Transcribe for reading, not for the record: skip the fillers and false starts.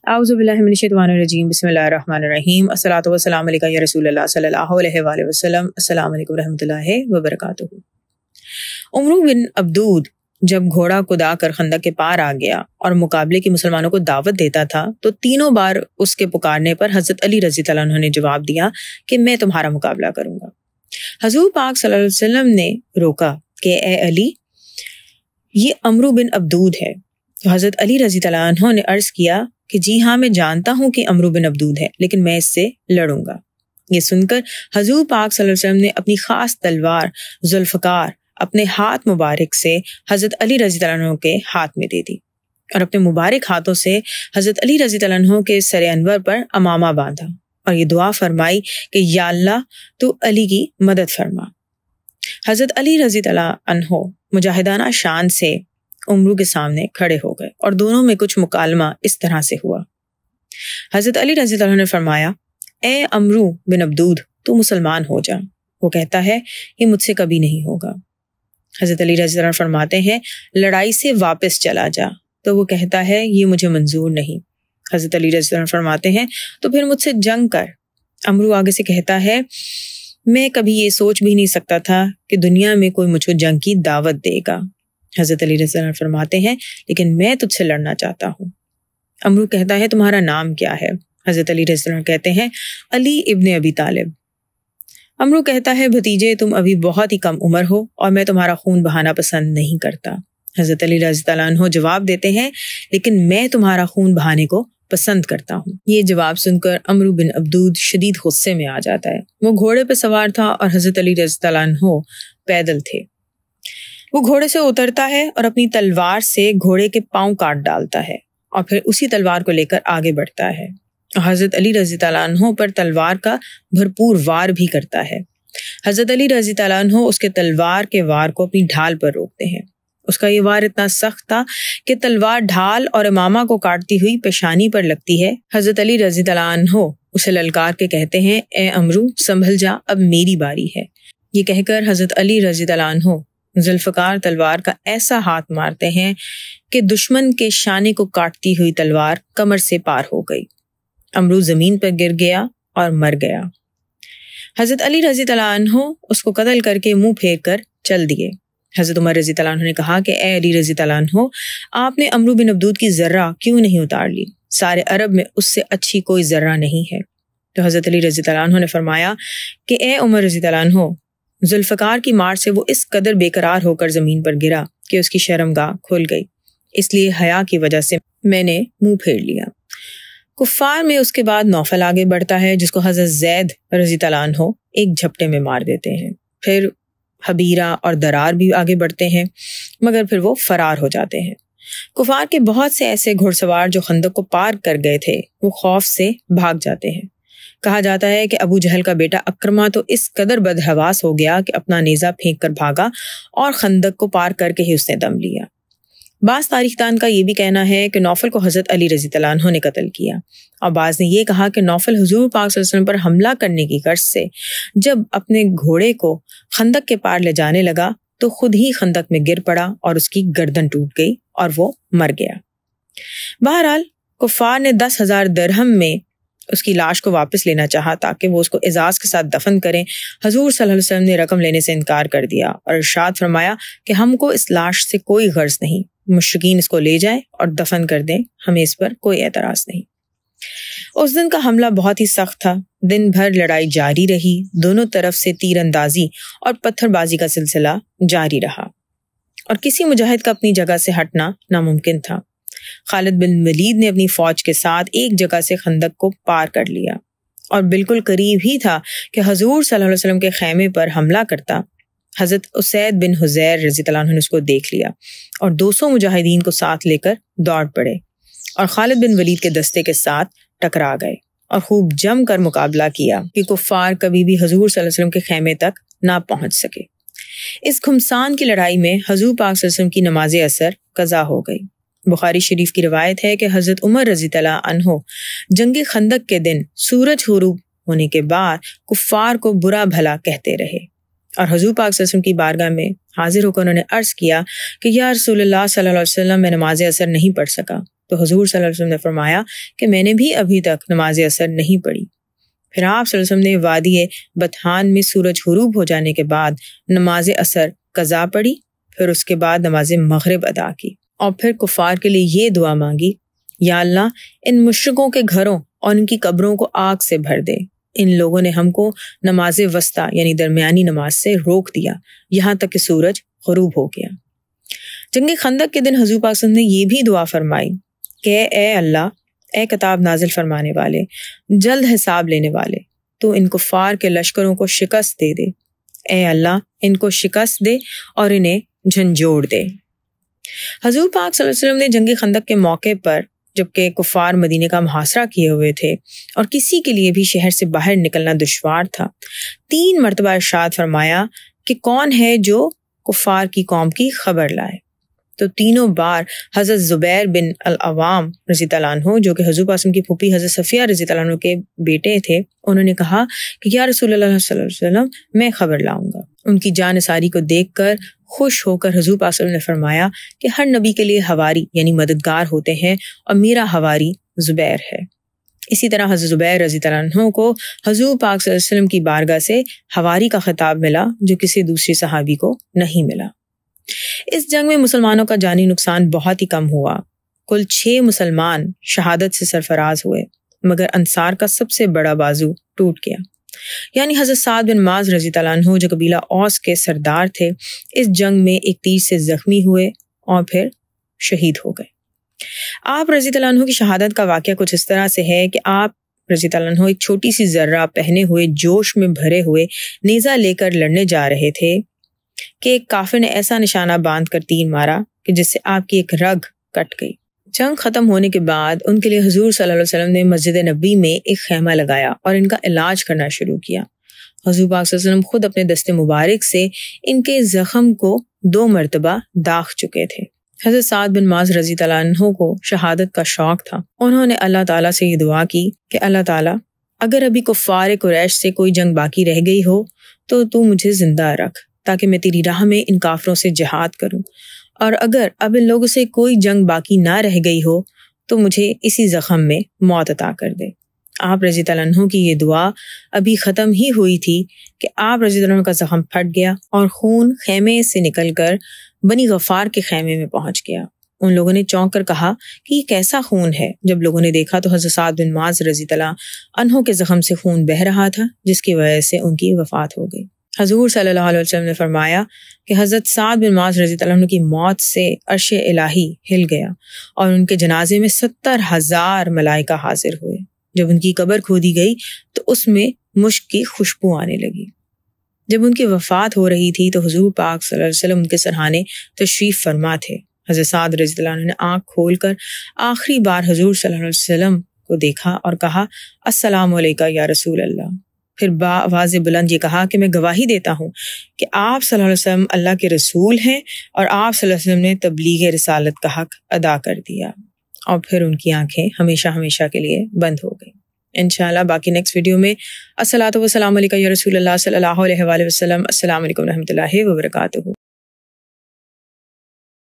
اعوذ باللہ من الشیطان الرجیم بسم اللہ الرحمن الرحیم الصلاۃ والسلام علیکہ یا رسول اللہ صلی اللہ علیہ وآلہ وسلم السلام علیکم ورحمۃ اللہ وبرکاتہ۔ عمرو بن عبدود جب گھوڑا کدا کر خندق کے پار آ گیا اور مقابلے کی مسلمانوں کو دعوت دیتا تھا تو تینوں بار اس کے پکارنے پر حضرت علی رضی اللہ عنہ نے جواب دیا کہ میں تمہارا مقابلہ کروں گا۔ حضور پاک صلی اللہ علیہ وسلم نے روکا کہ اے علی، یہ عمرو بن عبدود ہے۔ تو حضرت علی رضی اللہ عنہ نے عرض کیا کہ جی ہاں، میں جانتا ہوں کہ عمرو بن عبدود ہے، لیکن میں اس سے لڑوں گا۔ یہ سن کر حضور پاک صلی اللہ علیہ وسلم نے اپنی خاص تلوار ذوالفقار اپنے ہاتھ مبارک سے حضرت علی رضی اللہ عنہ کے ہاتھ میں دے دی اور اپنے مبارک ہاتھوں سے حضرت علی رضی اللہ عنہ کے سر انور پر امامہ باندھا اور یہ دعا فرمائی کہ یا اللہ تو علی کی مدد فرما۔ حضرت علی رضی اللہ عنہ مجاہدانہ شان سے عمرو کے سامنے کھڑے ہو گئے اور دونوں میں کچھ مکالمہ اس طرح سے ہوا۔ حضرت علی رضی اللہ عنہ نے فرمایا، اے عمرو بن عبدود، تو مسلمان ہو جا۔ وہ کہتا ہے یہ مجھ سے کبھی نہیں ہوگا۔ حضرت علی رضی اللہ عنہ فرماتے ہیں لڑائی سے واپس چلا جا، تو وہ کہتا ہے یہ مجھے منظور نہیں۔ حضرت علی رضی اللہ عنہ فرماتے ہیں تو پھر مجھ سے جنگ کر۔ عمرو آگے سے کہتا ہے میں کبھی یہ سوچ بھی نہیں سکتا تھا کہ دنیا میں کوئی مجھ کو جنگ کی دعوت دے گا۔ حضرت علی رضی اللہ عنہ فرماتے ہیں لیکن میں تجھ سے لڑنا چاہتا ہوں۔ عمرو کہتا ہے تمہارا نام کیا ہے؟ حضرت علی رضی اللہ عنہ کہتے ہیں علی ابن ابی طالب۔ عمرو کہتا ہے بھتیجے، تم ابھی بہت ہی کم عمر ہو اور میں تمہارا خون بہانا پسند نہیں کرتا۔ حضرت علی رضی اللہ عنہ جواب دیتے ہیں لیکن میں تمہارا خون بہانے کو پسند کرتا ہوں۔ یہ جواب سن کر عمرو بن عبدود شدید غصے میں آ جاتا ہے۔ وہ گھوڑے پہ سوار تھا اور حضرت علی رضی اللہ عنہ پیدل تھے۔ وہ گھوڑے سے اترتا ہے اور اپنی تلوار سے گھوڑے کے پاؤں کاٹ ڈالتا ہے اور پھر اسی تلوار کو لے کر آگے بڑھتا ہے اور حضرت علی رضی اللہ عنہ پر تلوار کا بھرپور وار بھی کرتا ہے۔ حضرت علی رضی اللہ عنہ اس کے تلوار کے وار کو اپنی ڈھال پر روکتے ہیں۔ اس کا یہ وار اتنا سخت تھا کہ تلوار ڈھال اور امامہ کو کاٹتی ہوئی پیشانی پر لگتی ہے۔ حضرت علی رضی اللہ عنہ اسے للکار کے کہتے ہیں اے عمرو سنبھل جا، اب میری باری ہے۔ یہ کہہ کر حضرت علی رضی اللہ عنہ ذوالفقار تلوار کا ایسا ہاتھ مارتے ہیں کہ دشمن کے شانے کو کاٹتی ہوئی تلوار کمر سے پار ہو گئی۔ عمرو زمین پر گر گیا اور مر گیا۔ حضرت علی رضی اللہ عنہ اس کو قتل کر کے منہ پھیر کر چل دیے۔ حضرت عمر رضی اللہ عنہ نے کہا کہ اے علی رضی اللہ عنہ، آپ نے عمرو بن عبدود کی ذرہ کیوں نہیں اتار لی؟ سارے عرب میں اس سے اچھی کوئی ذرہ نہیں ہے۔ تو حضرت علی رضی اللہ عنہ نے فرمایا کہ اے عمر رضی اللہ عنہ، ذوالفقار کی مار سے وہ اس قدر بے قرار ہو کر زمین پر گرا کہ اس کی شرمگاہ کھل گئی، اس لیے حیا کی وجہ سے میں نے منہ پھیر لیا۔ کفار میں اس کے بعد نوفل آگے بڑھتا ہے جس کو حضرت زید رضی اللہ عنہ ایک جھپٹے میں مار دیتے ہیں۔ پھر حبیرہ اور درار بھی آگے بڑھتے ہیں مگر پھر وہ فرار ہو جاتے ہیں۔ کفار کے بہت سے ایسے گھڑ سوار جو خندق کو پار کر گئے تھے وہ خوف سے بھاگ جاتے ہیں۔ کہا جاتا ہے کہ ابو جہل کا بیٹا اکرمہ تو اس قدر بدحواس ہو گیا کہ اپنا نیزہ پھینک کر بھاگا اور خندق کو پار کر کے ہی اس نے دم لیا۔ بعض تاریخ دان کا یہ بھی کہنا ہے کہ نوفل کو حضرت علی رضی اللہ عنہ نے قتل کیا، اور بعض نے یہ کہا کہ نوفل حضور پاک صلی اللہ علیہ وسلم پر حملہ کرنے کی غرض سے جب اپنے گھوڑے کو خندق کے پار لے جانے لگا تو خود ہی خندق میں گر پڑا اور اس کی گردن ٹوٹ گئی اور وہ مر گیا۔ بہرحال کفار نے 10,000 درہم میں اس کی لاش کو واپس لینا چاہا تاکہ وہ اس کو اعزاز کے ساتھ دفن کریں۔ حضور صلی اللہ علیہ وسلم نے رقم لینے سے انکار کر دیا اور ارشاد فرمایا کہ ہم کو اس لاش سے کوئی غرض نہیں، مشرکین اس کو لے جائیں اور دفن کر دیں، ہمیں اس پر کوئی اعتراض نہیں۔ اس دن کا حملہ بہت ہی سخت تھا۔ دن بھر لڑائی جاری رہی، دونوں طرف سے تیر اندازی اور پتھر بازی کا سلسلہ جاری رہا اور کسی مجاہد کا اپنی جگہ سے ہٹنا ناممکن تھا۔ خالد بن ولید نے اپنی فوج کے ساتھ ایک جگہ سے خندق کو پار کر لیا اور بالکل قریب ہی تھا کہ حضور صلی اللہ علیہ وسلم کے خیمے پر حملہ کرتا۔ حضرت اسید بن حضیر رضی اللہ عنہ نے اس کو دیکھ لیا اور 200 مجاہدین کو ساتھ لے کر دوڑ پڑے اور خالد بن ولید کے دستے کے ساتھ ٹکرا گئے اور خوب جم کر مقابلہ کیا کہ کفار کبھی بھی حضور صلی اللہ علیہ وسلم کے خیمے تک نہ پہنچ سکے۔ اس گھمسان کی لڑائی میں حضور پاک صلی اللہ علیہ وسلم کی نماز عصر قضا ہو گئی۔ بخاری شریف کی روایت ہے کہ حضرت عمر رضی اللہ عنہ جنگ خندق کے دن سورج غروب ہونے کے بعد کفار کو برا بھلا کہتے رہے اور حضور پاک صلی اللہ علیہ وسلم کی بارگاہ میں حاضر ہو کر انہوں نے عرض کیا کہ یا رسول اللہ صلی اللہ علیہ وسلم میں نماز عصر نہیں پڑھ سکا، تو حضور صلی اللہ علیہ وسلم نے فرمایا کہ میں نے بھی ابھی تک نماز عصر نہیں پڑھی۔ پھر آپ صلی اللہ علیہ وسلم نے وادی بطحان میں سورج غروب ہو جانے کے بعد نماز عصر قضا پڑھی، پھر اس کے بعد نماز مغرب ادا کی، اور پھر کفار کے لیے یہ دعا مانگی، یا اللہ ان مشرکوں کے گھروں اور ان کی قبروں کو آگ سے بھر دے، ان لوگوں نے ہم کو نماز وسطیٰ یعنی درمیانی نماز سے روک دیا یہاں تک کہ سورج غروب ہو گیا۔ جنگ خندق کے دن حضور پاک صلی اللہ علیہ وسلم نے یہ بھی دعا فرمائی کہ اے اللہ، اے کتاب نازل فرمانے والے، جلد حساب لینے والے، تو ان کفار کے لشکروں کو شکست دے دے، اے اللہ ان کو شکست دے اور انہیں جھنجھوڑ دے۔ حضور پاک صلی اللہ علیہ وسلم نے جنگ خندق کے موقع پر جبکہ کفار مدینے کا محاصرہ کیے ہوئے تھے اور کسی کے لیے بھی شہر سے باہر نکلنا دشوار تھا، 3 مرتبہ ارشاد فرمایا کہ کون ہے جو کفار کی قوم کی خبر لائے، تو تینوں بار حضرت زبیر بن العوام رضی اللہ عنہ جو کہ حضور پاک کی پھوپھی حضرت صفیہ رضی اللہ عنہ کے بیٹے تھے، انہوں نے کہا کہ یا رسول اللہ صلی اللہ علیہ وسلم میں خبر لاؤں گا۔ ان کی جانثاری کو دیکھ کر خوش ہو کر حضور پاک صلی اللہ علیہ وسلم نے فرمایا کہ ہر نبی کے لیے حواری یعنی مددگار ہوتے ہیں اور میرا حواری زبیر ہے۔ اسی طرح حضرت زبیر رضی اللہ عنہ کو حضور پاک صلی اللہ علیہ وسلم کی بارگاہ سے حواری کا خطاب ملا جو کسی دوسری صحابی کو نہیں ملا۔ اس جنگ میں مسلمانوں کا جانی نقصان بہت ہی کم ہوا، کل 6 مسلمان شہادت سے سرفراز ہوئے، مگر انصار کا سب سے بڑا بازو ٹوٹ گیا، یعنی حضرت سعد بن معاذ رضی اللہ عنہ جو قبیلہ اوس کے سردار تھے، اس جنگ میں ایک تیر سے زخمی ہوئے اور پھر شہید ہو گئے۔ آپ رضی اللہ عنہ کی شہادت کا واقعہ کچھ اس طرح سے ہے کہ آپ رضی اللہ عنہ ایک چھوٹی سی ذرہ پہنے ہوئے جوش میں بھرے ہوئے نیزہ لے کر لڑنے جا رہے تھے کہ ایک کافر نے ایسا نشانہ باندھ کر تیر مارا کہ جس سے آپ کی ایک رگ کٹ گئی۔ جنگ ختم ہونے کے بعد ان کے لیے حضور صلی اللہ علیہ وسلم نے مسجد نبی میں ایک خیمہ لگایا اور ان کا علاج کرنا شروع کیا۔ حضور پاک صلی اللہ علیہ وسلم خود اپنے دست مبارک سے ان کے زخم کو 2 مرتبہ داغ چکے تھے۔ حضرت سعد بن معاذ رضی اللہ عنہ کو شہادت کا شوق تھا، انہوں نے اللہ تعالیٰ سے یہ دعا کی کہ اللہ تعالیٰ اگر ابھی کفار قریش سے کوئی جنگ باقی رہ گئی ہو تو مجھے زندہ رکھ تاکہ میں تیری راہ میں ان کافروں سے جہاد کروں، اور اگر اب ان لوگوں سے کوئی جنگ باقی نہ رہ گئی ہو تو مجھے اسی زخم میں موت عطا کر دے۔ آپ رضی اللہ عنہ کی یہ دعا ابھی ختم ہی ہوئی تھی کہ آپ رضی اللہ عنہ کا زخم پھٹ گیا اور خون خیمے سے نکل کر بنی غفار کے خیمے میں پہنچ گیا۔ ان لوگوں نے چونک کر کہا کہ یہ کیسا خون ہے؟ جب لوگوں نے دیکھا تو حضرت سعد بن معاذ رضی اللہ عنہ کے زخم سے خون بہہ رہا تھا، جس کی وجہ سے ان کی وفات ہو گئی۔ حضور صلی اللہ علیہ وسلم نے فرمایا کہ حضرت سعد بن معاذ رضی اللہ عنہ کی موت سے عرش الہی ہل گیا اور ان کے جنازے میں 70,000 ملائکہ حاضر ہوئے۔ جب ان کی قبر کھودی گئی تو اس میں مشک کی خوشبو آنے لگی۔ جب ان کی وفات ہو رہی تھی تو حضور پاک صلی اللہ علیہ وسلم ان کے سرحانے تشریف فرما تھے۔ حضرت سعد رضی اللہ عنہ نے آنکھ کھول کر آخری بار حضور صلی اللہ علیہ وسلم کو دیکھا اور کہا السلام علیکم یا رسول اللہ۔ پھر بآواز بلند یہ کہا کہ میں گواہی دیتا ہوں کہ آپ صلی اللہ علیہ وسلم اللہ کے رسول ہیں اور آپ صلی اللہ علیہ وسلم نے تبلیغ رسالت کا حق ادا کر دیا، اور پھر ان کی آنکھیں ہمیشہ ہمیشہ کے لیے بند ہو گئیں۔ انشاءاللہ باقی نیکسٹ ویڈیو میں الصلاۃ والسلام علیکم یا رسول اللہ صلی اللہ علیہ وآلہ وسلم۔ السلام علیکم ورحمۃ اللہ وبرکاتہ۔